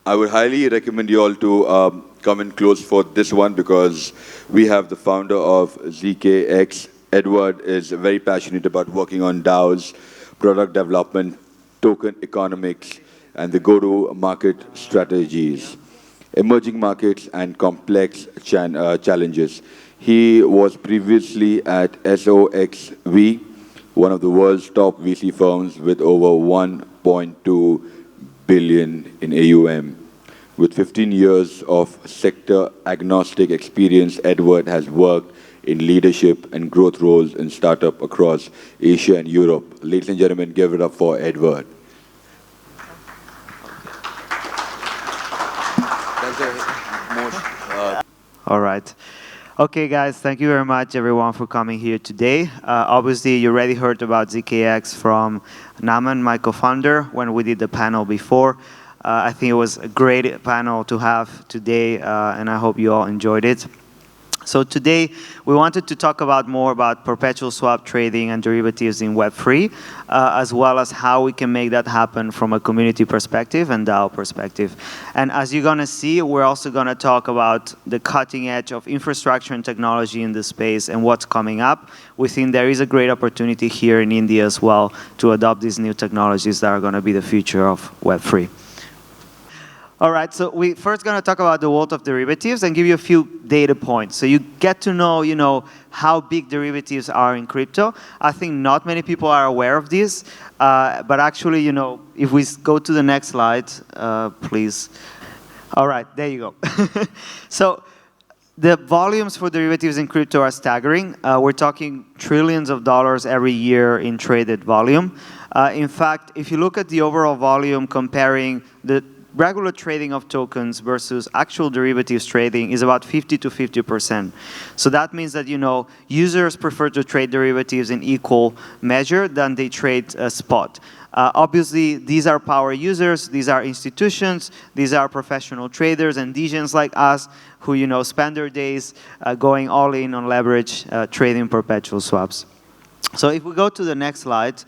I would highly recommend you all to come in close for this one because we have the founder of ZKX. Edward is very passionate about working on DAOs, product development, token economics, and the go-to-market strategies, emerging markets, and complex challenges. He was previously at SOXV, one of the world's top VC firms with over 1.2 billion in AUM. With 15 years of sector-agnostic experience, Edward has worked in leadership and growth roles in startups across Asia and Europe. Ladies and gentlemen, give it up for Edward. All right. Okay, guys, thank you very much, everyone, for coming here today. Obviously, you already heard about ZKX from Naman, my co-founder, when we did the panel before. I think it was a great panel to have today, and I hope you all enjoyed it. So today, we wanted to talk more about perpetual swap trading and derivatives in Web3, as well as how we can make that happen from a community perspective and DAO perspective. And as you're going to see, we're also going to talk about the cutting edge of infrastructure and technology in the space and what's coming up. We think there is a great opportunity here in India as well to adopt these new technologies that are going to be the future of Web3. All right, so we're first going to talk about the world of derivatives and give you a few data points. So you get to know, how big derivatives are in crypto. I think not many people are aware of this, but actually, if we go to the next slide, please. All right, there you go. So the volumes for derivatives in crypto are staggering. We're talking trillions of dollars every year in traded volume. In fact, if you look at the overall volume comparing the regular trading of tokens versus actual derivatives trading is about 50 to 50%. So that means that, users prefer to trade derivatives in equal measure than they trade spot. Obviously, these are power users, these are institutions, these are professional traders and degens like us who, spend their days going all in on leverage trading perpetual swaps. So if we go to the next slide,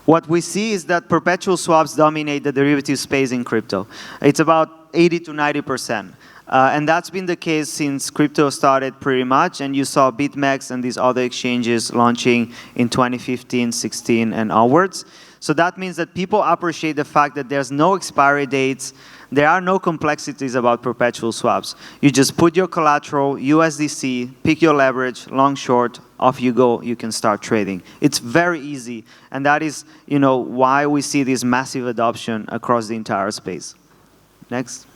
what we see is that perpetual swaps dominate the derivative space in crypto. It's about 80 to 90%. And that's been the case since crypto started pretty much, and you saw BitMEX and these other exchanges launching in 2015, 16, and onwards. So that means that people appreciate the fact that there's no expiry dates, there are no complexities about perpetual swaps. You just put your collateral, USDC, pick your leverage, long, short, off you go, you can start trading. It's very easy, and that is, why we see this massive adoption across the entire space. Next.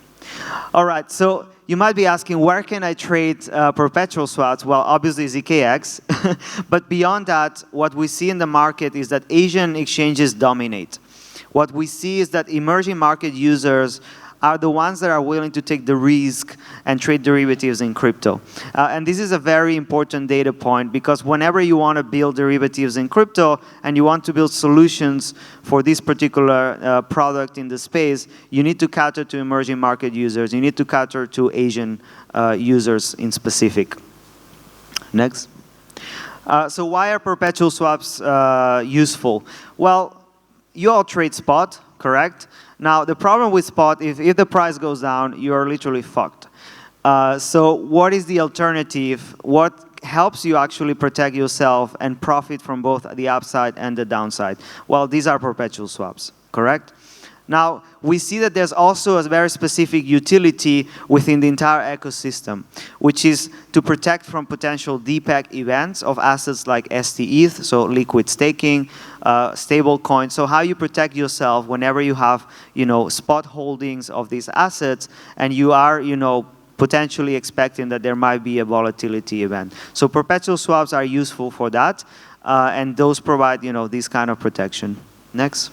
All right, so you might be asking, where can I trade perpetual swaps? Well, obviously ZKX, but beyond that, what we see in the market is that Asian exchanges dominate. What we see is that emerging market users are the ones that are willing to take the risk and trade derivatives in crypto. And this is a very important data point because whenever you want to build derivatives in crypto and you want to build solutions for this particular product in the space, you need to cater to emerging market users. You need to cater to Asian users in specific. Next. So why are perpetual swaps useful? Well, you all trade spot, correct? Now, the problem with spot, if the price goes down, you're literally fucked. So what is the alternative? What helps you actually protect yourself and profit from both the upside and the downside? Well, these are perpetual swaps, correct? Now, we see that there's also a very specific utility within the entire ecosystem, which is to protect from potential DPEG events of assets like STETH, so liquid staking, stable coins. So how you protect yourself whenever you have, spot holdings of these assets and you are, potentially expecting that there might be a volatility event. So perpetual swaps are useful for that, and those provide, this kind of protection. Next.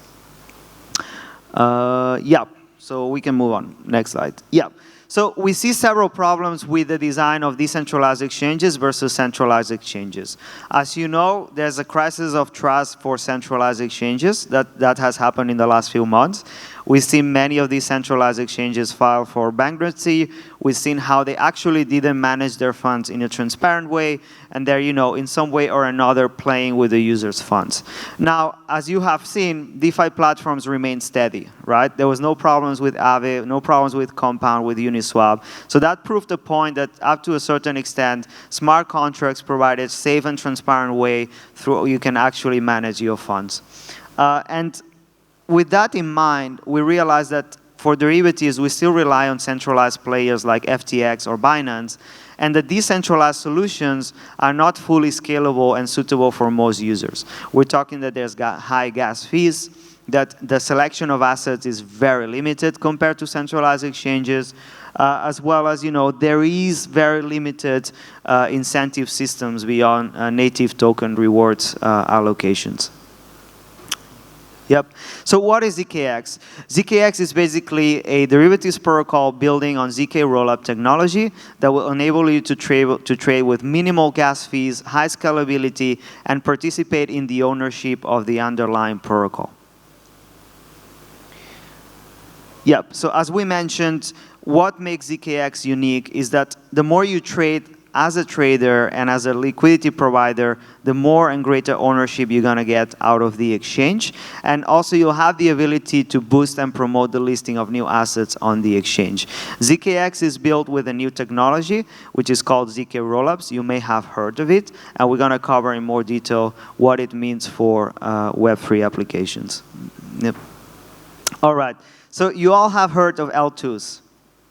Yeah, so we can move on. Next slide. Yeah. So we see several problems with the design of decentralized exchanges versus centralized exchanges. As you know, there's a crisis of trust for centralized exchanges that has happened in the last few months. We've seen many of these centralized exchanges file for bankruptcy. We've seen how they actually didn't manage their funds in a transparent way, and they're, in some way or another playing with the users' funds. Now, as you have seen, DeFi platforms remain steady, right? There was no problems with Aave, no problems with Compound, with Uniswap. So that proved the point that up to a certain extent, smart contracts provide a safe and transparent way through you can actually manage your funds. And with that in mind, we realized that for derivatives, we still rely on centralized players like FTX or Binance, and the decentralized solutions are not fully scalable and suitable for most users. We're talking that there's high gas fees, that the selection of assets is very limited compared to centralized exchanges, as well as, there is very limited incentive systems beyond native token rewards allocations. Yep. So what is ZKX? ZKX is basically a derivatives protocol building on ZK rollup technology that will enable you to trade with minimal gas fees, high scalability, and participate in the ownership of the underlying protocol. Yep. So as we mentioned, what makes ZKX unique is that the more you trade as a trader and as a liquidity provider, the more and greater ownership you're going to get out of the exchange. And also you'll have the ability to boost and promote the listing of new assets on the exchange. ZKX is built with a new technology, which is called ZK Rollups. You may have heard of it. And we're going to cover in more detail what it means for Web3 applications. Yep. All right. So you all have heard of L2s,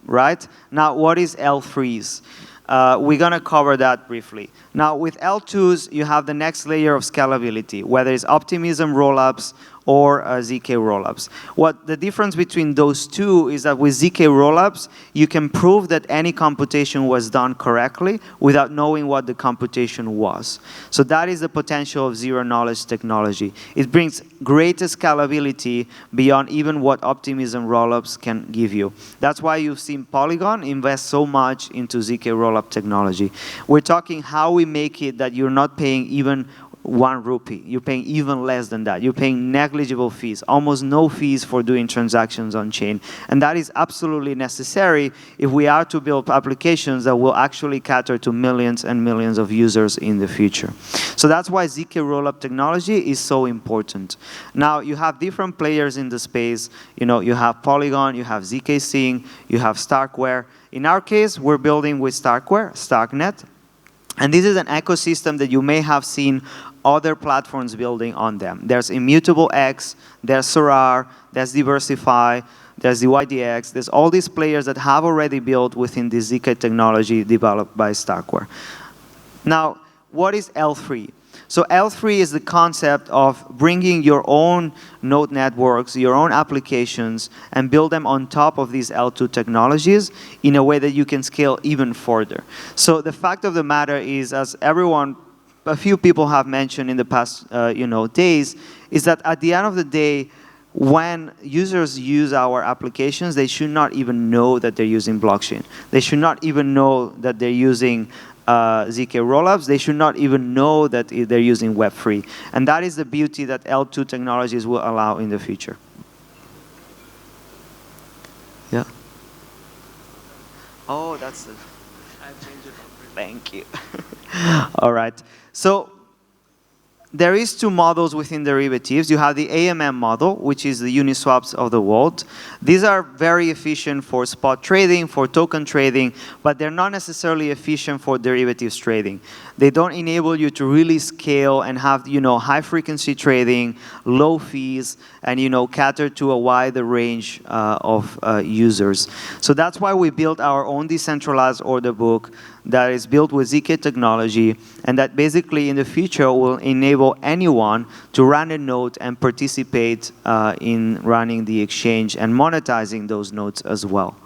right? Now, what is L3s? We're going to cover that briefly. Now, with L2s, you have the next layer of scalability, whether it's optimism rollups or ZK rollups. What the difference between those two is that with ZK rollups, you can prove that any computation was done correctly without knowing what the computation was. So that is the potential of zero-knowledge technology. It brings greater scalability beyond even what optimism rollups can give you. That's why you've seen Polygon invest so much into ZK rollup technology. We're talking how we make it that you're not paying even 1 rupee. You're paying even less than that. You're paying negligible fees, almost no fees for doing transactions on chain. And that is absolutely necessary if we are to build applications that will actually cater to millions and millions of users in the future. So that's why ZK rollup technology is so important. Now, you have different players in the space. You have Polygon, you have ZK Sync, you have Starkware. In our case, we're building with Starkware, Starknet. And this is an ecosystem that you may have seen other platforms building on them. There's Immutable X, there's Sorare, there's Diversify, there's the YDX. There's all these players that have already built within the ZK technology developed by Starkware. Now, what is L3? So L3 is the concept of bringing your own node networks, your own applications, and build them on top of these L2 technologies in a way that you can scale even further. So the fact of the matter is, as a few people have mentioned in the past days, is that at the end of the day, when users use our applications, they should not even know that they're using blockchain. They should not even know that they're using ZK rollups. They should not even know that they're using Web3. And that is the beauty that L2 technologies will allow in the future. Yeah. Oh, that's the... I've changed it already. Thank you. All right. So there is 2 models within derivatives. You have the AMM model, which is the Uniswaps of the world. These are very efficient for spot trading, for token trading, but they're not necessarily efficient for derivatives trading. They don't enable you to really scale and have, high frequency trading, low fees, and, cater to a wider range of users. So that's why we built our own decentralized order book that is built with ZK technology, and that basically in the future will enable anyone to run a node and participate in running the exchange and monetizing those nodes as well.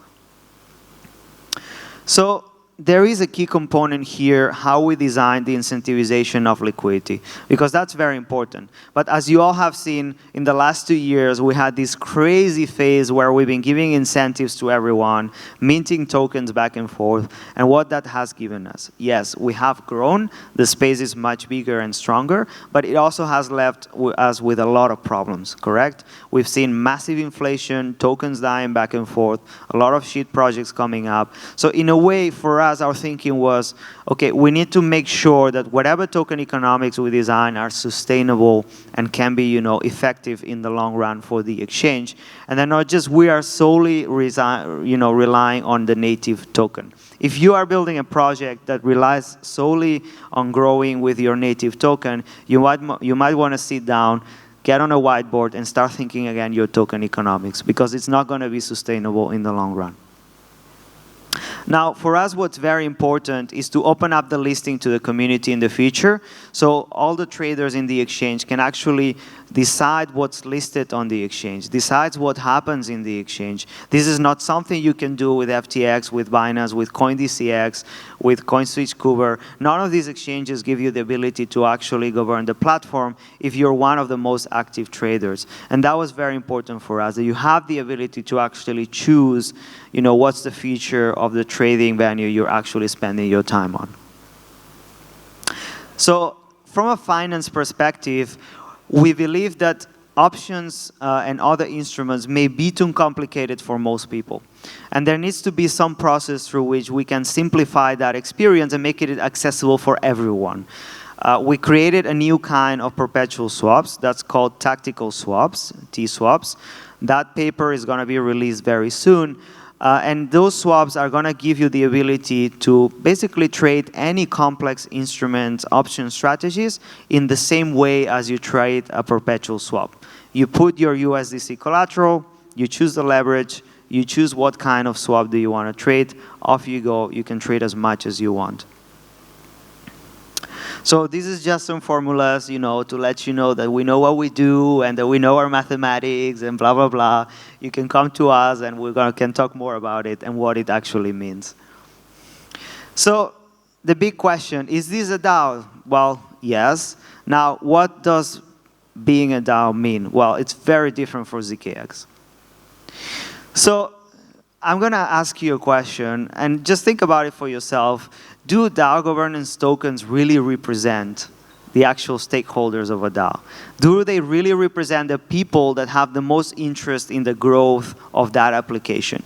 So there is a key component here, how we design the incentivization of liquidity, because that's very important. But as you all have seen, in the last 2 years, we had this crazy phase where we've been giving incentives to everyone, minting tokens back and forth, and what that has given us. Yes, we have grown, the space is much bigger and stronger, but it also has left us with a lot of problems, correct? We've seen massive inflation, tokens dying back and forth, a lot of shit projects coming up. So in a way, for us, our thinking was, okay, we need to make sure that whatever token economics we design are sustainable and can be, effective in the long run for the exchange. And then not just we are solely, relying on the native token. If you are building a project that relies solely on growing with your native token, you might want to sit down, get on a whiteboard, and start thinking again your token economics, because it's not going to be sustainable in the long run. Now, for us, what's very important is to open up the listing to the community in the future, so all the traders in the exchange can actually decide what's listed on the exchange, decides what happens in the exchange. This is not something you can do with FTX, with Binance, with CoinDCX, with CoinSwitch Kuber. None of these exchanges give you the ability to actually govern the platform if you're one of the most active traders. And that was very important for us, that you have the ability to actually choose, what's the feature of the trading venue you're actually spending your time on. So from a finance perspective, we believe that options and other instruments may be too complicated for most people. And there needs to be some process through which we can simplify that experience and make it accessible for everyone. We created a new kind of perpetual swaps that's called tactical swaps, T-swaps. That paper is going to be released very soon. And those swaps are going to give you the ability to basically trade any complex instrument option strategies in the same way as you trade a perpetual swap. You put your USDC collateral, you choose the leverage, you choose what kind of swap do you want to trade, off you go, you can trade as much as you want. So this is just some formulas, to let you know that we know what we do and that we know our mathematics and blah, blah, blah. You can come to us and we can talk more about it and what it actually means. So the big question, is this a DAO? Well, yes. Now, what does being a DAO mean? Well, it's very different for ZKX. So I'm going to ask you a question, and just think about it for yourself. Do DAO governance tokens really represent the actual stakeholders of a DAO? Do they really represent the people that have the most interest in the growth of that application?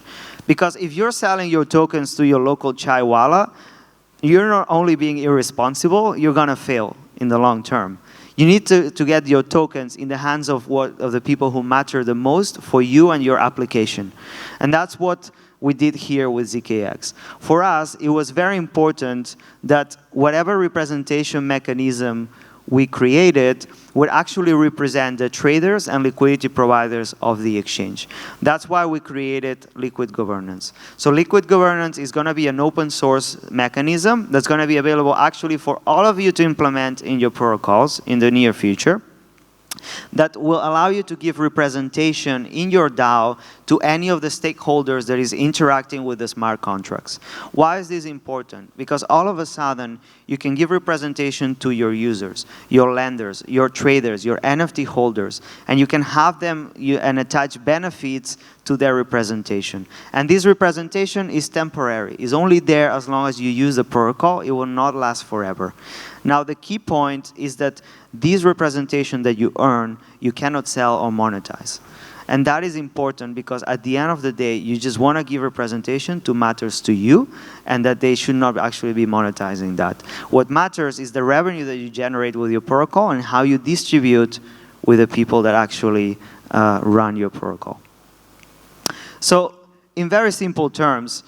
Because if you're selling your tokens to your local chaiwala, you're not only being irresponsible, you're going to fail in the long term. You need to get your tokens in the hands of the people who matter the most for you and your application. And that's what we did here with ZKX. For us, it was very important that whatever representation mechanism we created would actually represent the traders and liquidity providers of the exchange. That's why we created Liquid Governance. So Liquid Governance is going to be an open source mechanism that's going to be available actually for all of you to implement in your protocols in the near future, that will allow you to give representation in your DAO to any of the stakeholders that is interacting with the smart contracts. Why is this important? Because all of a sudden, you can give representation to your users, your lenders, your traders, your NFT holders, and you can have them and attach benefits to their representation. And this representation is temporary. It's only there as long as you use the protocol. It will not last forever. Now, the key point is that this representation that you earn, you cannot sell or monetize. And that is important because at the end of the day, you just want to give representation to matters to you, and that they should not actually be monetizing that. What matters is the revenue that you generate with your protocol and how you distribute with the people that actually run your protocol. So in very simple terms,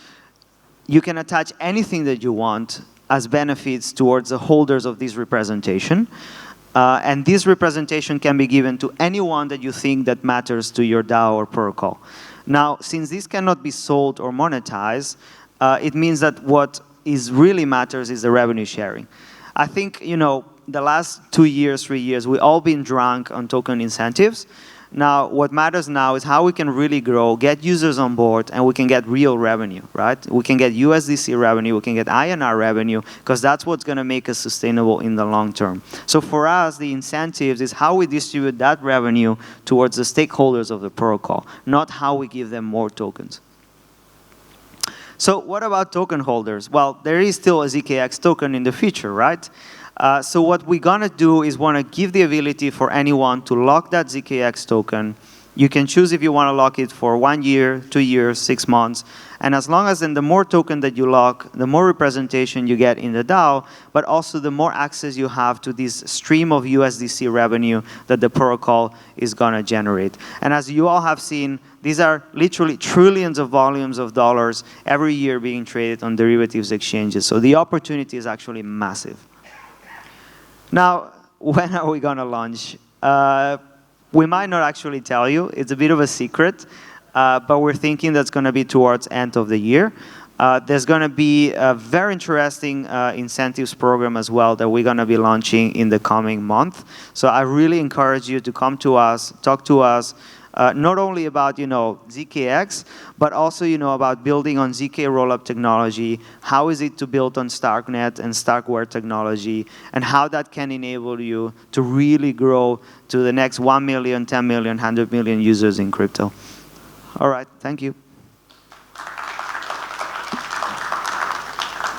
you can attach anything that you want as benefits towards the holders of this representation. And this representation can be given to anyone that you think that matters to your DAO or protocol. Now, since this cannot be sold or monetized, it means that what really matters is the revenue sharing. I think, the last 2 years, 3 years, we've all been drunk on token incentives. Now, what matters now is how we can really grow, get users on board, and we can get real revenue, right? We can get USDC revenue, we can get INR revenue, because that's what's going to make us sustainable in the long term. So for us, the incentives is how we distribute that revenue towards the stakeholders of the protocol, not how we give them more tokens. So what about token holders? Well, there is still a ZKX token in the future, right? So what we're going to do is want to give the ability for anyone to lock that ZKX token. You can choose if you want to lock it for 1 year, 2 years, 6 months. And as long as then the more token that you lock, the more representation you get in the DAO, but also the more access you have to this stream of USDC revenue that the protocol is going to generate. And as you all have seen, these are literally trillions of volumes of dollars every year being traded on derivatives exchanges. So the opportunity is actually massive. Now, when are we going to launch? We might not actually tell you. It's a bit of a secret, but we're thinking that's going to be towards end of the year. There's going to be a very interesting incentives program as well that we're going to be launching in the coming month. So I really encourage you to come to us, talk to us, not only about, ZKX, but also, about building on ZK rollup technology. How is it to build on Starknet and Starkware technology, and how that can enable you to really grow to the next 1 million, 10 million, 100 million users in crypto. All right, thank you.